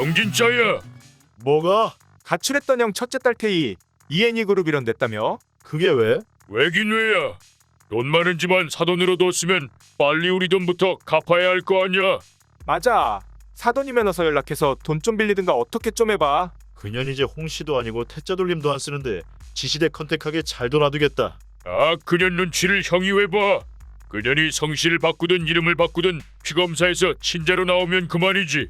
형진짜야. 뭐가? 가출했던 형 첫째 딸 태희 이엔이 그룹 이런댔다며? 그게 왜? 왜긴 왜야. 돈 많은 집안 사돈으로 뒀으면 빨리 우리 돈부터 갚아야 할 거 아니야. 맞아. 사돈이면 어서 연락해서 돈 좀 빌리든가 어떻게 좀 해봐. 그년 이제 홍씨도 아니고 태자 돌림도 안 쓰는데 지시대 컨택하게 잘도 놔두겠다. 아, 그년 눈치를 형이 왜 봐. 그년이 성씨를 바꾸든 이름을 바꾸든 피검사에서 친자로 나오면 그만이지.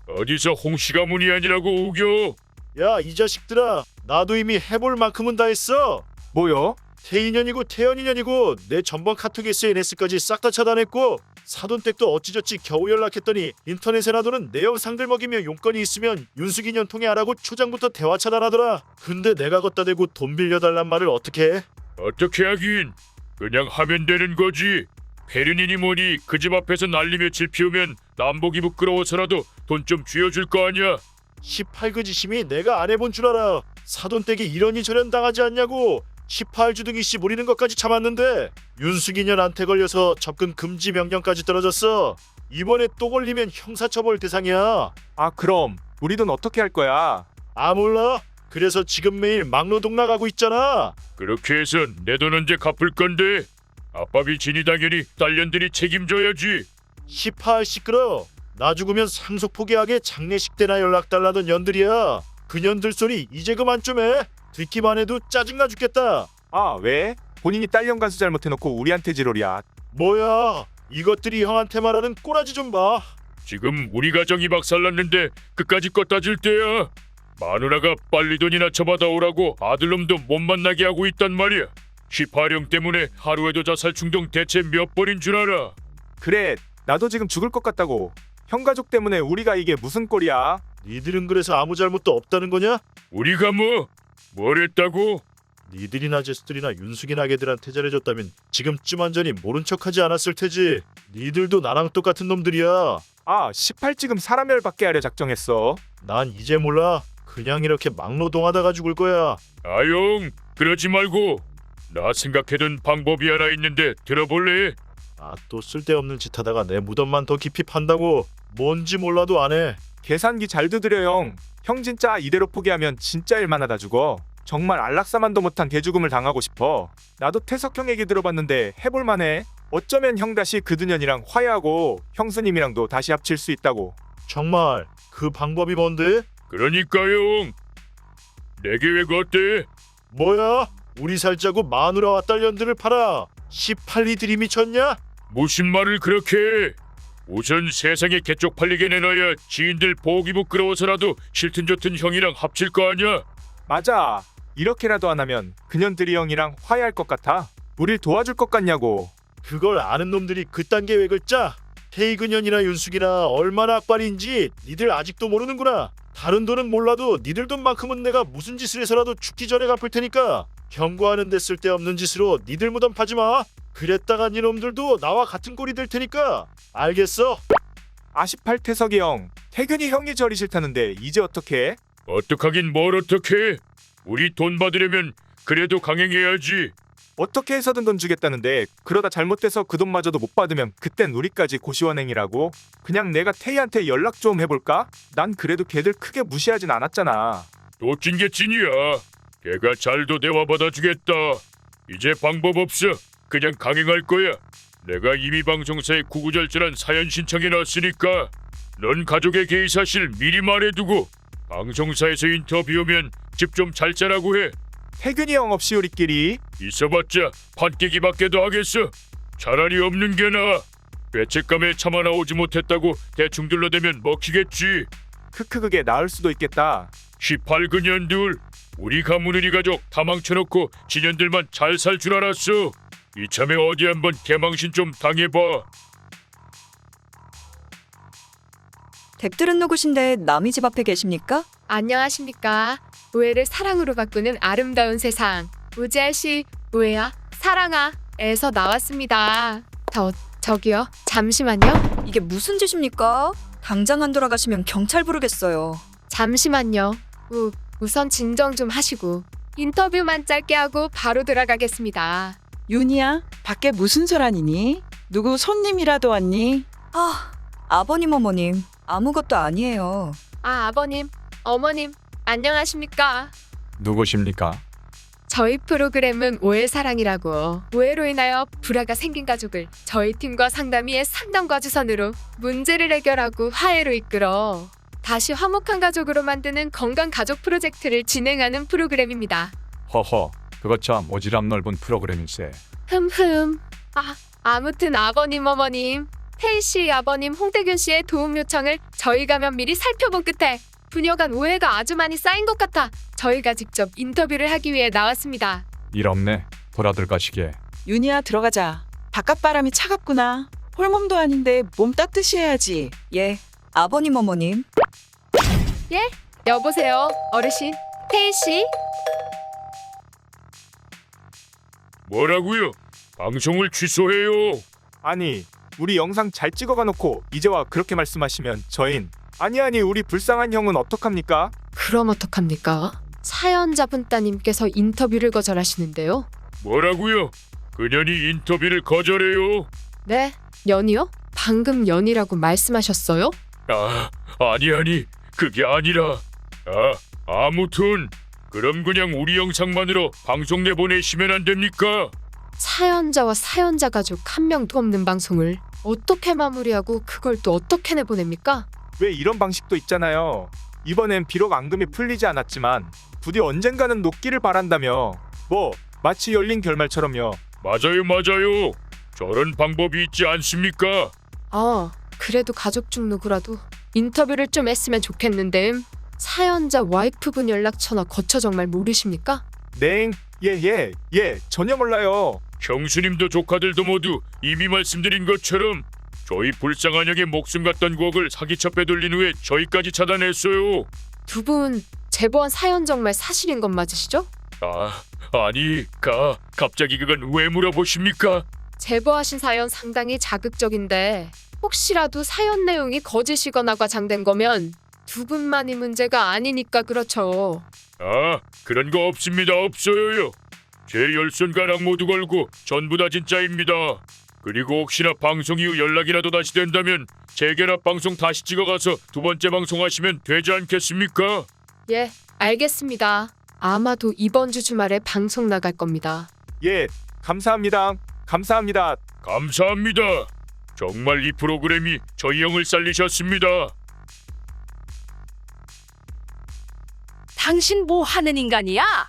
어디서 홍씨 가문이 아니라고 우겨. 야, 이 자식들아, 나도 이미 해볼 만큼은 다 했어. 뭐요? 태인년이고 태연이년이고 내 전번 카톡 SNS까지 싹 다 차단했고 사돈댁도 어찌저찌 겨우 연락했더니 인터넷에 놔두는 내 영상들 먹이며 용건이 있으면 윤숙이년 통해 하라고 초장부터 대화 차단하더라. 근데 내가 걷다 대고 돈 빌려달란 말을 어떻게 해? 어떻게 하긴. 그냥 하면 되는 거지. 페륜이니 뭐니 그 집 앞에서 난리 며칠 피우면 남보기 부끄러워서라도 돈 좀 쥐어줄 거 아니야. 18그 지심이 내가 안 해본 줄 알아. 사돈댁이 이러니 저런 당하지 않냐고. 18주둥이 씨 부리는 것까지 참았는데 윤숙이년한테 걸려서 접근 금지 명령까지 떨어졌어. 이번에 또 걸리면 형사처벌 대상이야. 아 그럼 우리 돈 어떻게 할 거야? 아 몰라? 그래서 지금 매일 막노동 나가고 있잖아. 그렇게 해서 내 돈 언제 갚을 건데? 아빠 빚이니 당연히 딸년들이 책임져야지. 18 시끄러. 나 죽으면 상속 포기하게 장례식 때나 연락 달라던 년들이야. 그 년들 소리 이제 그만 좀 해. 듣기만 해도 짜증나 죽겠다. 아 왜? 본인이 딸 연관수 잘못해놓고 우리한테 지롤이야. 뭐야? 이것들이 형한테 말하는 꼬라지 좀 봐. 지금 우리 가정이 박살났는데 그까짓 것 따질 때야. 마누라가 빨리 돈이나 쳐받아 오라고 아들놈도 못 만나게 하고 있단 말이야. 18형 때문에 하루에도 자살 충동 대체 몇 번인 줄 알아. 그래 나도 지금 죽을 것 같다고. 형 가족 때문에 우리가 이게 무슨 꼴이야? 니들은 그래서 아무 잘못도 없다는 거냐? 우리가 뭘 했다고? 니들이나 제스들이나 윤숙이나 걔들한테 잘해줬다면 지금쯤 완전히 모른 척하지 않았을 테지. 니들도 나랑 똑같은 놈들이야. 아 18 지금 사람열 받게 하려 작정했어. 난 이제 몰라. 그냥 이렇게 막노동하다가 죽을 거야. 아용 그러지 말고. 나 생각해둔 방법이 하나 있는데 들어볼래? 아, 또 쓸데없는 짓 하다가 내 무덤만 더 깊이 판다고. 뭔지 몰라도 안 해. 계산기 잘 두드려 형. 형 진짜 이대로 포기하면 진짜 일만하다 죽어. 정말 안락사만도 못한 개죽음을 당하고 싶어. 나도 태석 형 얘기 들어봤는데 해볼만해. 어쩌면 형 다시 그두년이랑 화해하고 형수님이랑도 다시 합칠 수 있다고. 정말 그 방법이 뭔데? 그러니까요. 내 계획 어때? 뭐야? 우리 살자고 마누라와 딸년들을 팔아. 18이들이 미쳤냐? 무슨 말을 그렇게 해? 우선 세상에 개쪽 팔리게 내놔야 지인들 보기 부끄러워서라도 싫든 좋든 형이랑 합칠 거 아니야? 맞아. 이렇게라도 안 하면 그년들이 형이랑 화해할 것 같아. 우릴 도와줄 것 같냐고. 그걸 아는 놈들이 그딴 계획을 짜. 태이근년이나 윤숙이나 얼마나 악발인지 니들 아직도 모르는구나. 다른 돈은 몰라도 니들 돈만큼은 내가 무슨 짓을 해서라도 죽기 전에 갚을 테니까 경고하는 데 쓸데없는 짓으로 니들 무덤 파지 마. 그랬다가 니놈들도 나와 같은 꼴이 될 테니까. 알겠어? 아18 태석이 형. 태균이 형이 저리 싫다는데 이제 어떡해? 어떡하긴 뭘 어떡해? 우리 돈 받으려면 그래도 강행해야지. 어떻게 해서든 돈 주겠다는데 그러다 잘못돼서 그 돈마저도 못 받으면 그땐 우리까지 고시원행이라고? 그냥 내가 태희한테 연락 좀 해볼까? 난 그래도 걔들 크게 무시하진 않았잖아. 또 찐 게 찐이야. 걔가 잘도 대화 받아주겠다. 이제 방법 없어. 그냥 강행할 거야. 내가 이미 방송사에 구구절절한 사연 신청해놨으니까 넌 가족의 개의 사실 미리 말해두고 방송사에서 인터뷰 오면 집 좀 잘 짜라고 해. 태균이 형 없이 우리끼리. 있어봤자 판깨기밖에도 하겠어. 차라리 없는 게 나아. 죄책감에 차마 나오지 못했다고 대충 둘러대면 먹히겠지. 크크 그게 나을 수도 있겠다. 18그년들 우리 가문 우리 가족 다 망쳐놓고 지년들만 잘 살 줄 알았어. 이참에 어디 한번 개망신 좀 당해봐. 댁들은 누구신데 남이 집 앞에 계십니까? 안녕하십니까. 우애를 사랑으로 바꾸는 아름다운 세상. 우지아씨, 우애야, 사랑아 에서 나왔습니다. 저기요, 잠시만요. 이게 무슨 짓입니까? 당장 안 돌아가시면 경찰 부르겠어요. 잠시만요. 우선 진정 좀 하시고 인터뷰만 짧게 하고 바로 들어가겠습니다. 윤희야, 밖에 무슨 소란이니? 누구 손님이라도 왔니? 아버님 어머님 아무것도 아니에요. 아버님, 어머님, 안녕하십니까? 누구십니까? 저희 프로그램은 오해사랑이라고 오해로 인하여 불화가 생긴 가족을 저희 팀과 상담위의 상담과 주선으로 문제를 해결하고 화해로 이끌어 다시 화목한 가족으로 만드는 건강 가족 프로젝트를 진행하는 프로그램입니다. 허허, 그거 참 오지랖 넓은 프로그램일세. 흠흠. 아무튼 아버님, 어머님, 태희 씨 아버님 홍태균 씨의 도움 요청을 저희가 면밀히 살펴본 끝에 부녀 간 오해가 아주 많이 쌓인 것 같아 저희가 직접 인터뷰를 하기 위해 나왔습니다. 일 없네. 돌아들 가시게. 윤희야 들어가자. 바깥바람이 차갑구나. 홀몸도 아닌데 몸 따뜻이 해야지. 예, 아버님 어머님. 여보세요, 어르신. 태희 씨? 뭐라고요? 방송을 취소해요. 아니, 우리 영상 잘 찍어가 놓고 이제 와 그렇게 말씀하시면 저흰 아니 우리 불쌍한 형은 어떡합니까? 그럼 어떡합니까? 사연자분 따님께서 인터뷰를 거절하시는데요. 뭐라고요? 그년이 인터뷰를 거절해요. 네, 연이요? 방금 연이라고 말씀하셨어요? 아니 그게 아니라 아무튼 그럼 그냥 우리 영상만으로 방송 내보내시면 안 됩니까? 사연자와 사연자 가족 한 명도 없는 방송을 어떻게 마무리하고 그걸 또 어떻게 내보냅니까? 왜 이런 방식도 있잖아요. 이번엔 비록 앙금이 풀리지 않았지만 부디 언젠가는 녹기를 바란다며. 뭐 마치 열린 결말처럼요. 맞아요. 저런 방법이 있지 않습니까? 그래도 가족 중 누구라도 인터뷰를 좀 했으면 좋겠는데 사연자 와이프분 연락처나 거처 정말 모르십니까? 냉, 예, 전혀 몰라요. 형수님도 조카들도 모두 이미 말씀드린 것처럼 저희 불쌍한 형의 목숨 같던 구억을 사기쳐 빼돌린 후에 저희까지 차단했어요. 두 분 제보한 사연 정말 사실인 건 맞으시죠? 아니 갑자기 그건 왜 물어보십니까? 제보하신 사연 상당히 자극적인데 혹시라도 사연 내용이 거짓이거나 과장된 거면 두 분만이 문제가 아니니까 그렇죠. 그런 거 없습니다. 없어요. 제 열손가락 모두 걸고 전부 다 진짜입니다. 그리고 혹시나 방송 이후 연락이라도 다시 된다면 재결합 방송 다시 찍어가서 두 번째 방송하시면 되지 않겠습니까? 예, 알겠습니다. 아마도 이번 주 주말에 방송 나갈 겁니다. 예, 감사합니다. 감사합니다. 정말 이 프로그램이 저희 형을 살리셨습니다. 당신 뭐 하는 인간이야?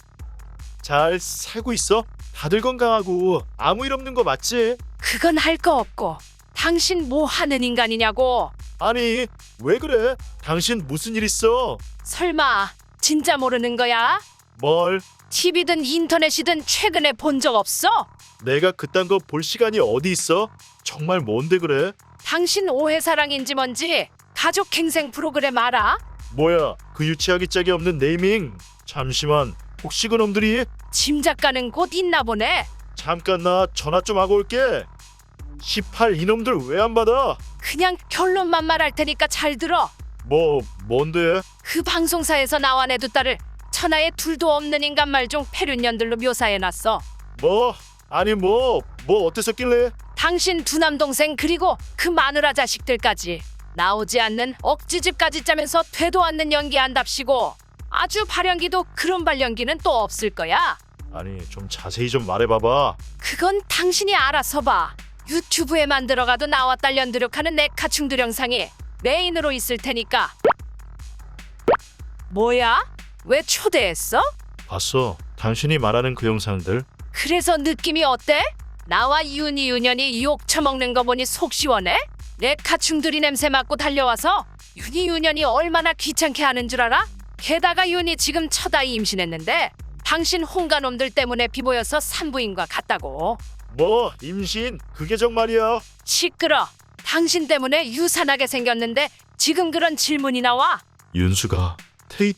잘 살고 있어? 다들 건강하고 아무 일 없는 거 맞지? 그건 할 거 없고. 당신 뭐 하는 인간이냐고. 아니 왜 그래? 당신 무슨 일 있어? 설마 진짜 모르는 거야? 뭘? TV든 인터넷이든 최근에 본 적 없어? 내가 그딴 거 볼 시간이 어디 있어? 정말 뭔데 그래? 당신 오해사랑인지 뭔지 가족 갱생 프로그램 알아? 뭐야 그 유치하기 짝이 없는 네이밍. 잠시만 혹시 그놈들이? 짐작 가는 곳 있나 보네. 잠깐 나 전화 좀 하고 올게. 18 이놈들 왜 안 받아? 그냥 결론만 말할 테니까 잘 들어. 뭔데? 그 방송사에서 나와 내 두 딸을 천하에 둘도 없는 인간 말종 폐륜년들로 묘사해놨어. 아니 뭐 어땠었길래? 당신 두 남동생 그리고 그 마누라 자식들까지 나오지 않는 억지집까지 짜면서 되도 않는 연기한답시고 아주 발연기도 그런 발연기는 또 없을 거야. 아니 좀 자세히 좀 말해봐봐. 그건 당신이 알아서 봐. 유튜브에 만들어가도 나와 딸 연드력하는 내 가충들 영상이 메인으로 있을 테니까. 뭐야? 왜 초대했어? 봤어. 당신이 말하는 그 영상들. 그래서 느낌이 어때? 나와 윤희 욕 처먹는 거 보니 속 시원해? 내 가충들이 냄새 맡고 달려와서 윤희 얼마나 귀찮게 하는 줄 알아? 게다가 윤희 지금 첫 아이 임신했는데 당신 홍가놈들 때문에 비보여서 산부인과 갔다고. 임신? 그게 정말이야? 시끄러. 당신 때문에 유산하게 생겼는데 지금 그런 질문이 나와? 윤수가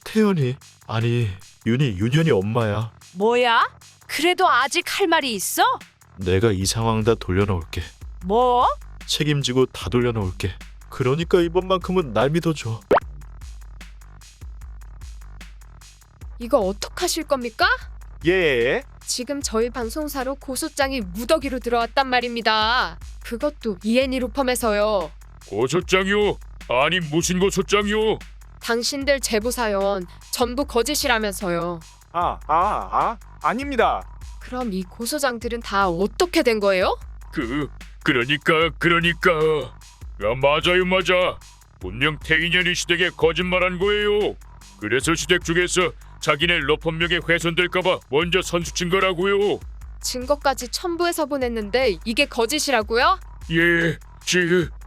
태연이 아니 윤현이 엄마야. 뭐야? 그래도 아직 할 말이 있어? 내가 이 상황 다 돌려놓을게. 뭐? 책임지고 다 돌려놓을게. 그러니까 이번만큼은 날 믿어줘. 이거 어떡하실 겁니까? 예. 지금 저희 방송사로 고소장이 무더기로 들어왔단 말입니다. 그것도 ENE 로펌에서요. 고소장이요? 아니 무슨 고소장이요? 당신들 제보 사연 전부 거짓이라면서요. 아닙니다. 그럼 이 고소장들은 다 어떻게 된 거예요? 그러니까. 야, 맞아. 분명 태인연이 시댁에 거짓말한 거예요. 그래서 시댁 쪽에서 자기네 러펌명예 훼손될까봐 먼저 선수친 거라고요. 증거까지 첨부해서 보냈는데 이게 거짓이라고요? 예,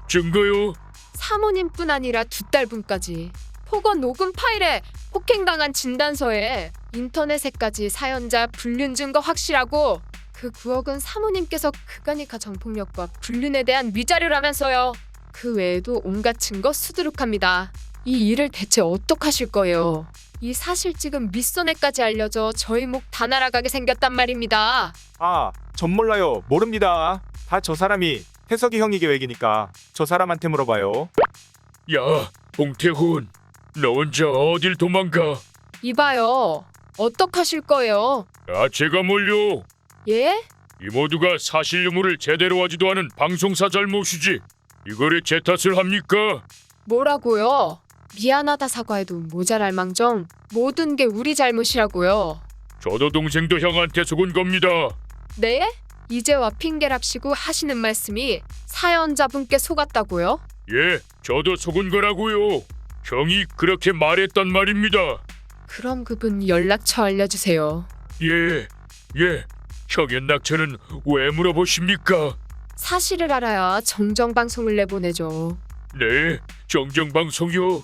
증거요. 사모님뿐 아니라 두 딸분까지 폭언 녹음 파일에 폭행당한 진단서에 인터넷에까지 사연자 불륜 증거 확실하고 그 9억은 사모님께서 그가니까 정폭력과 불륜에 대한 위자료라면서요. 그 외에도 온갖 증거 수두룩합니다. 이 일을 대체 어떡하실 거예요? 이 사실 지금 밑선에까지 알려져 저희 목 다 날아가게 생겼단 말입니다. 전 몰라요. 모릅니다. 다 저 사람이 태석이 형이 계획이니까 저 사람한테 물어봐요. 야, 봉태훈, 너 혼자 어딜 도망가? 이봐요. 어떡하실 거예요? 제가 뭘요? 예? 이 모두가 사실 유무를 제대로 하지도 않은 방송사 잘못이지. 이거를 제 탓을 합니까? 뭐라고요? 미안하다 사과해도 모자랄 망정 모든 게 우리 잘못이라고요. 저도 동생도 형한테 속은 겁니다. 네? 이제와 핑계랍시고 하시는 말씀이 사연자분께 속았다고요? 예, 저도 속은 거라고요. 형이 그렇게 말했단 말입니다. 그럼 그분 연락처 알려주세요. 예. 형의 낙처는 왜 물어보십니까? 사실을 알아야 정정방송을 내보내죠. 네, 정정방송이요?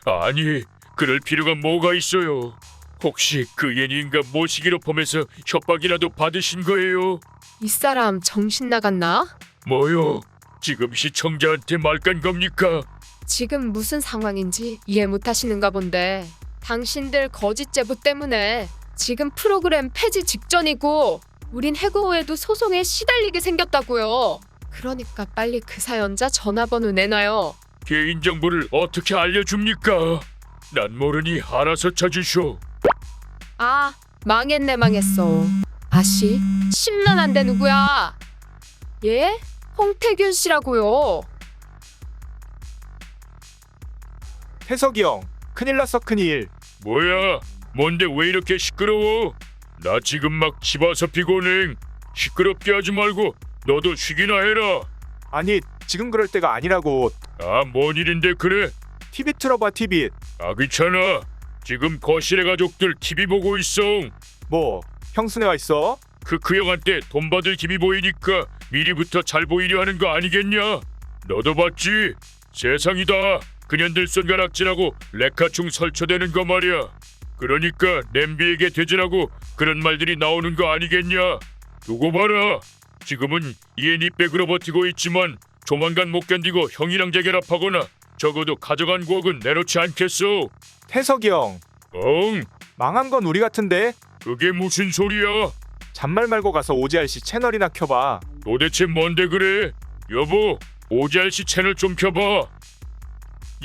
아니, 그럴 필요가 뭐가 있어요? 혹시 그 애인가 모시기로 포함해서 협박이라도 받으신 거예요? 이 사람 정신 나갔나? 뭐요? 지금 시청자한테 말 깐 겁니까? 지금 무슨 상황인지 이해 못하시는가 본데 당신들 거짓 제보 때문에 지금 프로그램 폐지 직전이고 우린 해고 후에도 소송에 시달리게 생겼다고요. 그러니까 빨리 그 사연자 전화번호 내놔요. 개인정보를 어떻게 알려줍니까? 난 모르니 알아서 찾으쇼. 망했어. 아씨, 심란한데 누구야? 예? 홍태균 씨라고요. 태석이 형, 큰일 났어 큰일. 뭐야? 뭔데 왜 이렇게 시끄러워? 나 지금 막 집 와서 피곤해. 시끄럽게 하지 말고 너도 쉬기나 해라. 아니 지금 그럴 때가 아니라고. 뭔 일인데 그래? TV 틀어봐 TV. 귀찮아. 지금 거실에 가족들 TV 보고 있어. 뭐 형수네 와 있어? 그 형한테 돈 받을 기미 보이니까 미리부터 잘 보이려 하는 거 아니겠냐? 너도 봤지? 세상이다. 그년들 손가락질하고 레카충 설쳐대는 거 말이야. 그러니까 냄비에게 대전하고 그런 말들이 나오는 거 아니겠냐? 두고 봐라. 지금은 이엔이 백으로 버티고 있지만 조만간 못 견디고 형이랑 재결합하거나 적어도 가져간 9억은 내놓지 않겠어. 태석이 형, 망한 건 우리 같은데. 그게 무슨 소리야? 잔말 말고 가서 OGRC 채널이나 켜봐. 도대체 뭔데 그래? 여보, OGRC 채널 좀 켜봐.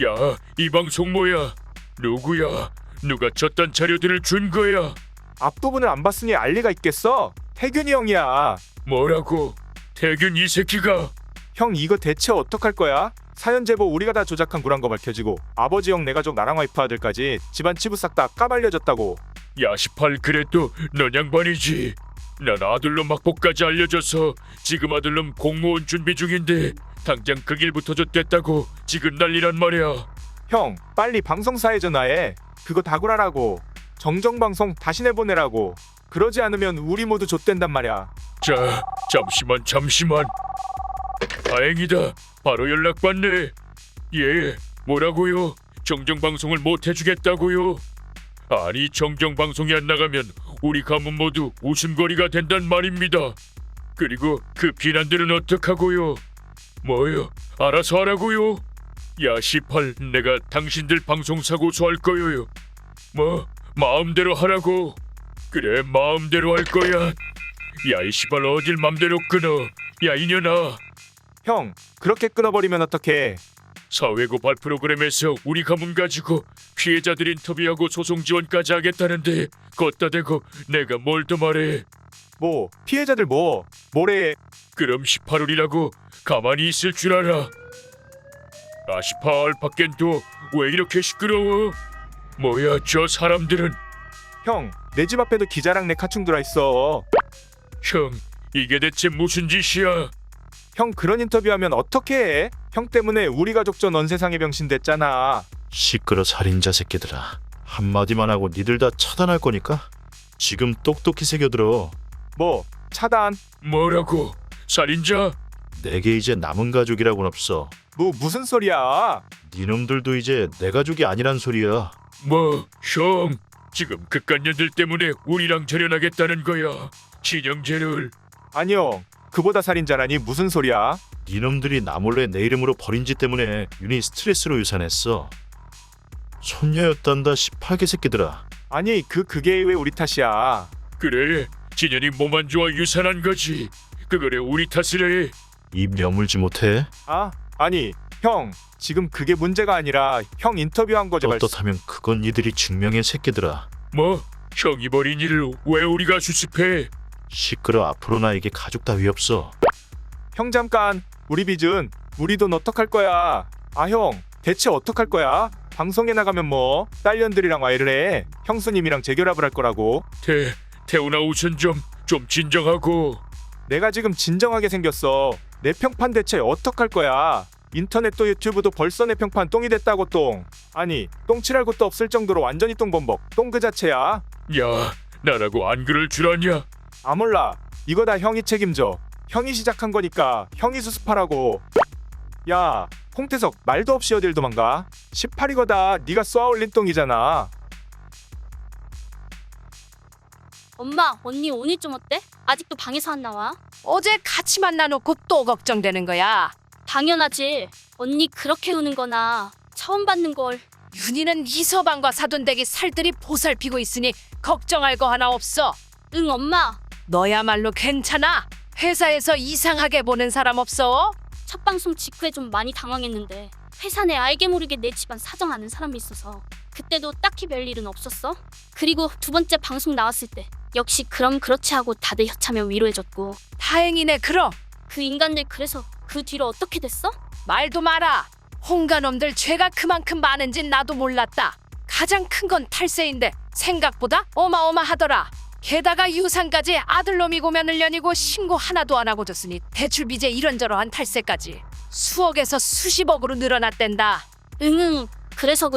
야, 이 방송 뭐야? 누구야? 누가 저딴 자료들을 준 거야? 앞부분을 안 봤으니 알 리가 있겠어? 태균이 형이야. 뭐라고? 태균 이 새끼가? 형 이거 대체 어떡할 거야? 사연 제보 우리가 다 조작한 거란 거 밝혀지고 아버지 형 내 가족 나랑 와이프 아들까지 집안 치부 싹 다 까발려졌다고. 야, 18 그래도 넌 양반이지. 난 아들놈 막복까지 알려줘서 지금 아들놈 공무원 준비 중인데 당장 그 길부터 줬댔다고 지금 난리란 말이야. 형 빨리 방송사에 전화해. 그거 다굴하라고. 정정방송 다시 내보내라고. 그러지 않으면 우리 모두 좆된단 말이야. 자, 잠시만. 다행이다. 바로 연락받네. 예, 뭐라고요? 정정방송을 못 해주겠다고요? 아니, 정정방송이 안 나가면 우리 가문 모두 웃음거리가 된단 말입니다. 그리고 그 비난들은 어떡하고요? 뭐요? 알아서 하라고요? 야, 18, 내가 당신들 방송사 고소할 거예요. 뭐, 마음대로 하라고. 그래, 마음대로 할 거야. 야, 이 씨발 어딜 맘대로 끊어. 야, 이년아. 형 그렇게 끊어버리면 어떡해. 사회고발 프로그램에서 우리 가문 가지고 피해자들 인터뷰하고 소송 지원까지 하겠다는데 걷다 대고 내가 뭘 더 말해. 뭐 피해자들 뭐래. 그럼 18월이라고 가만히 있을 줄 알아. 아시파 알파겐도 왜 이렇게 시끄러워? 뭐야 저 사람들은? 형, 내 집 앞에도 기자랑 네카충 들어있어. 형, 이게 대체 무슨 짓이야? 형 그런 인터뷰하면 어떻게 해? 형 때문에 우리 가족 전 원 세상의 병신 됐잖아. 시끄러 살인자 새끼들아. 한마디만 하고 니들 다 차단할 거니까 지금 똑똑히 새겨들어. 뭐 차단? 뭐라고? 살인자? 내게 이제 남은 가족이라고는 없어. 뭐 무슨 소리야? 니놈들도 이제 내 가족이 아니란 소리야. 뭐, 형, 지금 극간년들 때문에 우리랑 절연하겠다는 거야. 진영재를. 아니요. 그보다 살인자라니 무슨 소리야? 니놈들이 나 몰래 내 이름으로 버린 짓 때문에 윤희 스트레스로 유산했어. 손녀였단다 18개 새끼들아. 아니 그게 왜 우리 탓이야? 그래, 진현이 몸 안 좋아 유산한 거지. 그거래 우리 탓이래. 입 여물지 못해? 아니 형 지금 그게 문제가 아니라 형 인터뷰한 거 제발. 떳떳하면 그건 니들이 증명해 새끼들아. 뭐? 형이 버린 일을 왜 우리가 수습해? 시끄러. 앞으로 나에게 가족 따위 없어. 형 잠깐. 우리 비준 우리 돈 어떡할 거야? 아 형 대체 어떡할 거야? 방송에 나가면 뭐 딸년들이랑 와이를 해. 형수님이랑 재결합을 할 거라고. 태훈아 우선 좀 진정하고. 내가 지금 진정하게 생겼어. 내 평판 대체 어떡할 거야? 인터넷도 유튜브도 벌써 내 평판 똥이 됐다고 똥. 아니 똥칠할 곳도 없을 정도로 완전히 똥범벅. 똥 그 자체야. 야, 나라고 안 그럴 줄 아냐? 아 몰라. 이거 다 형이 책임져. 형이 시작한 거니까 형이 수습하라고. 야 홍태석 말도 없이 어딜 도망가. 18이거다. 네가 쏘아올린 똥이잖아. 엄마, 언니 오늘 좀 어때? 아직도 방에서 안 나와? 어제 같이 만나놓고 또 걱정되는 거야. 당연하지. 언니 그렇게 우는 거나 처음 받는 걸. 윤희는 이서방과 사돈댁이 살들이 보살피고 있으니 걱정할 거 하나 없어. 응, 엄마. 너야말로 괜찮아. 회사에서 이상하게 보는 사람 없어? 첫 방송 직후에 좀 많이 당황했는데 회사 내 알게 모르게 내 집안 사정 아는 사람이 있어서 그때도 딱히 별일은 없었어. 그리고 두 번째 방송 나왔을 때 역시 그럼 그렇지 하고 다들 협차며 위로해줬고. 다행이네. 그럼 그 인간들 그래서 그 뒤로 어떻게 됐어? 말도 마라. 홍가놈들 죄가 그만큼 많은진 나도 몰랐다. 가장 큰 건 탈세인데 생각보다 어마어마하더라. 게다가 유산까지 아들놈이 고면을 년이고 신고 하나도 안 하고 줬으니 대출 빚에 이런저런한 탈세까지 수억에서 수십억으로 늘어났댄다. 응응. 그래서?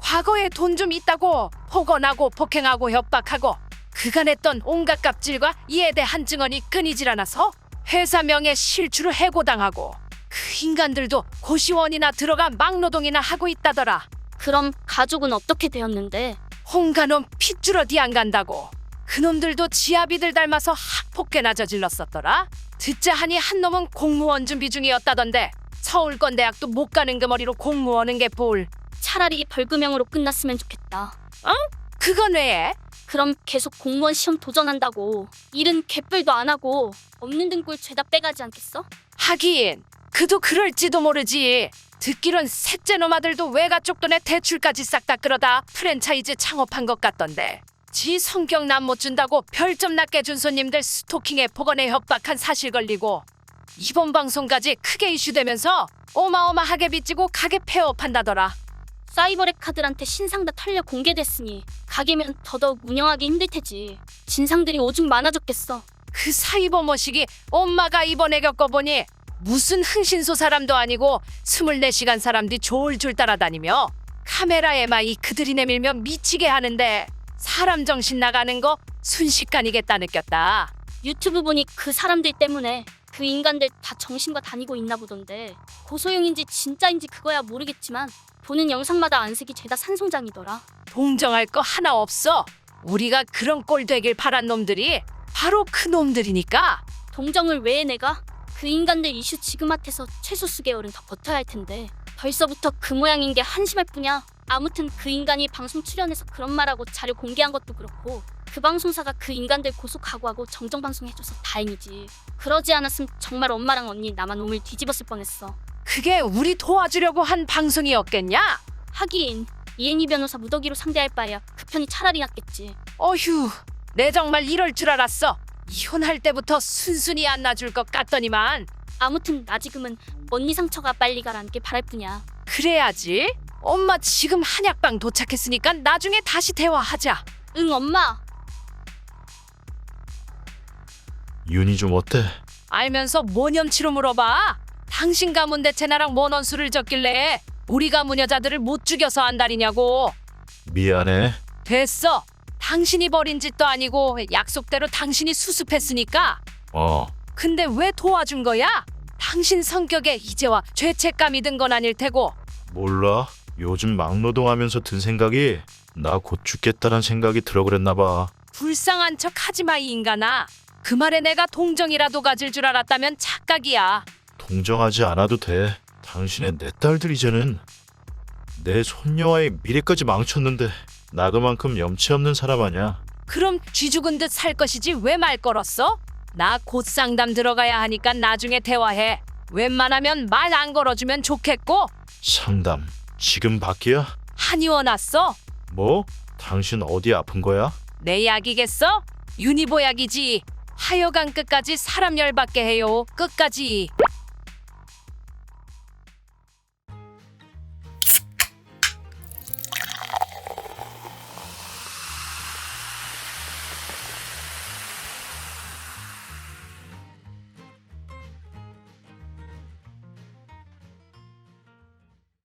과거에 돈 좀 있다고 폭언하고 폭행하고 협박하고 그간 했던 온갖 갑질과 이에 대한 증언이 끊이질 않아서 회사 명예 실추를 해고당하고 그 인간들도 고시원이나 들어가 막노동이나 하고 있다더라. 그럼 가족은 어떻게 되었는데? 홍가놈 핏줄 어디 안 간다고. 그놈들도 지아비들 닮아서 학폭계나 저질렀었더라. 듣자 하니 한 놈은 공무원 준비 중이었다던데 서울권대학도 못 가는 그 머리로 공무원은 게 볼. 차라리 벌금형으로 끝났으면 좋겠다. 그건 왜? 그럼 계속 공무원 시험 도전한다고. 일은 개뿔도 안 하고 없는 등골 죄다 빼가지 않겠어? 하긴 그도 그럴지도 모르지. 듣기론 셋째 놈 아들도 외가 쪽돈에 대출까지 싹 다 끌어다 프랜차이즈 창업한 것 같던데. 지 성격 남 못 준다고 별점 낮게 준 손님들 스토킹에 폭언에 협박한 사실 걸리고 이번 방송까지 크게 이슈되면서 어마어마하게 빚지고 가게 폐업한다더라. 사이버레카들한테 신상 다 털려 공개됐으니 가게면 더더욱 운영하기 힘들 테지. 진상들이 오죽 많아졌겠어. 그 사이버 머시기 엄마가 이번에 겪어보니 무슨 흥신소 사람도 아니고 24시간 사람들이 졸졸 따라다니며 카메라에만 이 그들이 내밀면 미치게 하는데 사람 정신 나가는 거 순식간이겠다 느꼈다. 유튜브 보니 그 사람들 때문에 그 인간들 다 정신과 다니고 있나 보던데 고소용인지 진짜인지 그거야 모르겠지만 보는 영상마다 안색이 죄다 산송장이더라. 동정할 거 하나 없어. 우리가 그런 꼴 되길 바란 놈들이 바로 그 놈들이니까. 동정을 왜 해 내가? 그 인간들 이슈 지금한테서 최소 수개월은 더 버텨야 할 텐데 벌써부터 그 모양인 게 한심할 뿐이야. 아무튼 그 인간이 방송 출연해서 그런 말하고 자료 공개한 것도 그렇고 그 방송사가 그 인간들 고소 각오하고 정정방송해줘서 다행이지. 그러지 않았으면 정말 엄마랑 언니 나만 몸을 뒤집었을 뻔했어. 그게 우리 도와주려고 한 방송이었겠냐? 하긴 이행희 변호사 무더기로 상대할 바에야 그 편이 차라리 낫겠지. 어휴, 내 정말 이럴 줄 알았어. 이혼할 때부터 순순히 안 놔줄 것 같더니만. 아무튼 나 지금은 언니 상처가 빨리 가라앉길 바랄 뿐이야. 그래야지. 엄마 지금 한약방 도착했으니까 나중에 다시 대화하자. 응, 엄마. 윤희 좀 어때? 알면서 뭔 염치로 물어봐. 당신 가문 대체 나랑 뭔 원수를 졌길래 우리 가문 여자들을 못 죽여서 안달이냐고. 미안해. 됐어. 당신이 벌인 짓도 아니고 약속대로 당신이 수습했으니까. 근데 왜 도와준 거야? 당신 성격에 이제와 죄책감이 든 건 아닐 테고. 몰라. 요즘 막노동하면서 든 생각이 나 곧 죽겠다는 생각이 들어 그랬나 봐. 불쌍한 척 하지 마, 이 인간아. 그 말에 내가 동정이라도 가질 줄 알았다면 착각이야. 동정하지 않아도 돼. 당신의 내 딸들 이제는 내 손녀와의 미래까지 망쳤는데 나 그만큼 염치 없는 사람 아냐. 그럼 쥐 죽은 듯 살 것이지 왜 말 걸었어? 나 곧 상담 들어가야 하니까 나중에 대화해. 웬만하면 말 안 걸어주면 좋겠고. 상담 지금 받기야? 한의원 왔어? 뭐? 당신 어디 아픈 거야? 내 약이겠어? 유니보 약이지. 하여간 끝까지 사람 열받게 해요. 끝까지.